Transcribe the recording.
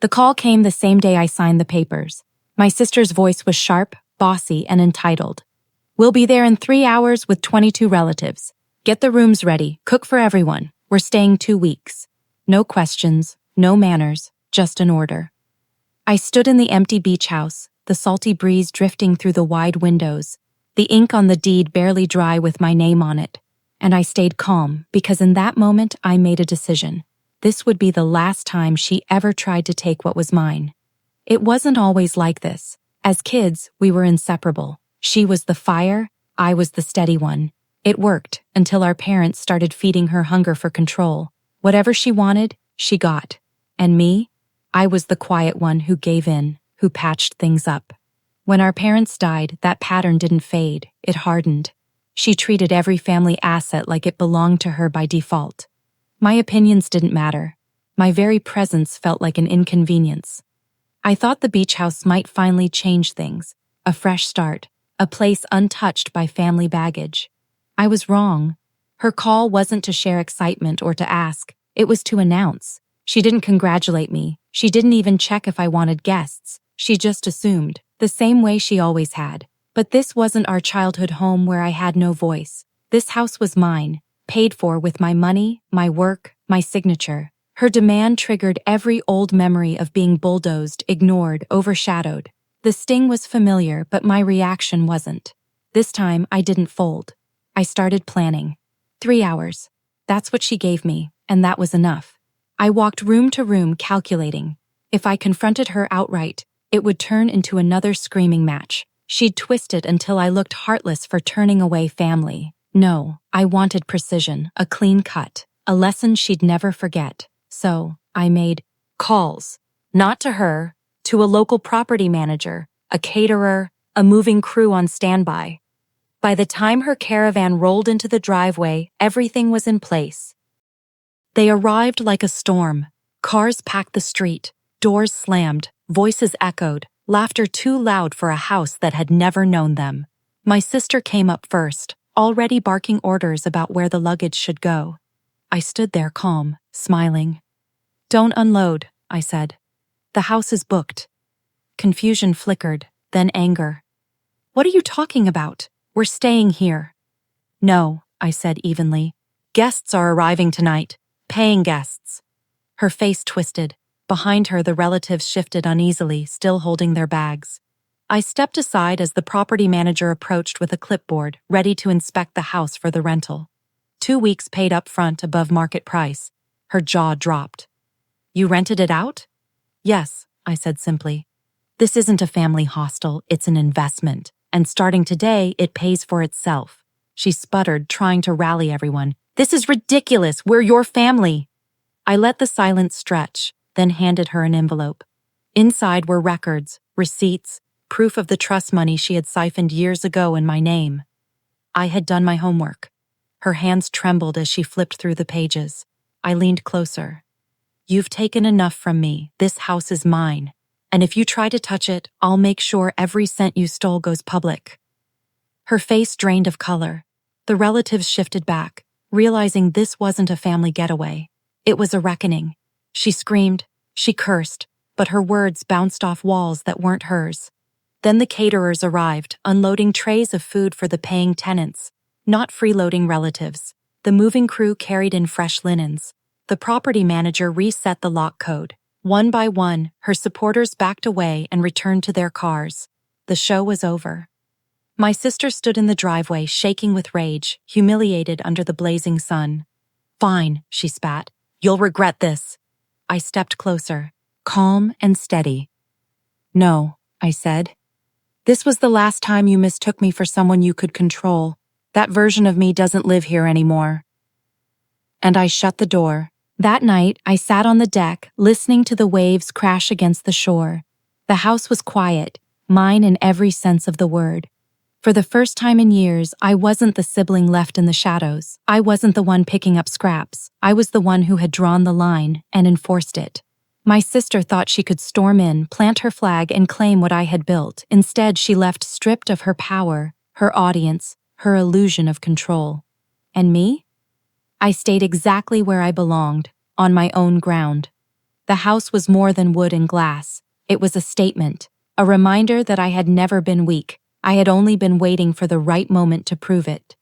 The call came the same day I signed the papers. My sister's voice was sharp, bossy, and entitled. "We'll be there in 3 hours with 22 relatives. Get the rooms ready, cook for everyone. We're staying 2 weeks." No questions, no manners, just an order. I stood in the empty beach house, the salty breeze drifting through the wide windows, the ink on the deed barely dry with my name on it. And I stayed calm because in that moment I made a decision. This would be the last time she ever tried to take what was mine. It wasn't always like this. As kids, we were inseparable. She was the fire, I was the steady one. It worked until our parents started feeding her hunger for control. Whatever she wanted, she got. And me? I was the quiet one who gave in, who patched things up. When our parents died, that pattern didn't fade, it hardened. She treated every family asset like it belonged to her by default. My opinions didn't matter. My very presence felt like an inconvenience. I thought the beach house might finally change things, a fresh start, a place untouched by family baggage. I was wrong. Her call wasn't to share excitement or to ask, it was to announce. She didn't congratulate me. She didn't even check if I wanted guests. She just assumed, the same way she always had. But this wasn't our childhood home where I had no voice. This house was mine, paid for with my money, my work, my signature. Her demand triggered every old memory of being bulldozed, ignored, overshadowed. The sting was familiar, but my reaction wasn't. This time, I didn't fold. I started planning. 3 hours. That's what she gave me, and that was enough. I walked room to room calculating. If I confronted her outright, it would turn into another screaming match. She'd twist it until I looked heartless for turning away family. No, I wanted precision, a clean cut, a lesson she'd never forget. So, I made calls. Not to her, to a local property manager, a caterer, a moving crew on standby. By the time her caravan rolled into the driveway, everything was in place. They arrived like a storm. Cars packed the street, doors slammed, voices echoed, laughter too loud for a house that had never known them. My sister came up first, already barking orders about where the luggage should go. I stood there calm, smiling. "Don't unload," I said. "The house is booked." Confusion flickered, then anger. "What are you talking about? We're staying here." "No," I said evenly. "Guests are arriving tonight. Paying guests." Her face twisted. Behind her, the relatives shifted uneasily, still holding their bags. I stepped aside as the property manager approached with a clipboard, ready to inspect the house for the rental. 2 weeks paid up front above market price. Her jaw dropped. "You rented it out?" "Yes," I said simply. "This isn't a family hostel, it's an investment, and starting today, it pays for itself." She sputtered, trying to rally everyone. "This is ridiculous, we're your family." I let the silence stretch, then handed her an envelope. Inside were records, receipts, proof of the trust money she had siphoned years ago in my name. I had done my homework. Her hands trembled as she flipped through the pages. I leaned closer. "You've taken enough from me. This house is mine. And if you try to touch it, I'll make sure every cent you stole goes public." Her face drained of color. The relatives shifted back, realizing this wasn't a family getaway. It was a reckoning. She screamed, she cursed, but her words bounced off walls that weren't hers. Then the caterers arrived, unloading trays of food for the paying tenants, not freeloading relatives. The moving crew carried in fresh linens. The property manager reset the lock code. One by one, her supporters backed away and returned to their cars. The show was over. My sister stood in the driveway, shaking with rage, humiliated under the blazing sun. "Fine," she spat. "You'll regret this." I stepped closer, calm and steady. "No," I said. "This was the last time you mistook me for someone you could control. That version of me doesn't live here anymore." And I shut the door. That night, I sat on the deck, listening to the waves crash against the shore. The house was quiet, mine in every sense of the word. For the first time in years, I wasn't the sibling left in the shadows. I wasn't the one picking up scraps. I was the one who had drawn the line and enforced it. My sister thought she could storm in, plant her flag, and claim what I had built. Instead, she left stripped of her power, her audience, her illusion of control. And me? I stayed exactly where I belonged, on my own ground. The house was more than wood and glass. It was a statement, a reminder that I had never been weak. I had only been waiting for the right moment to prove it.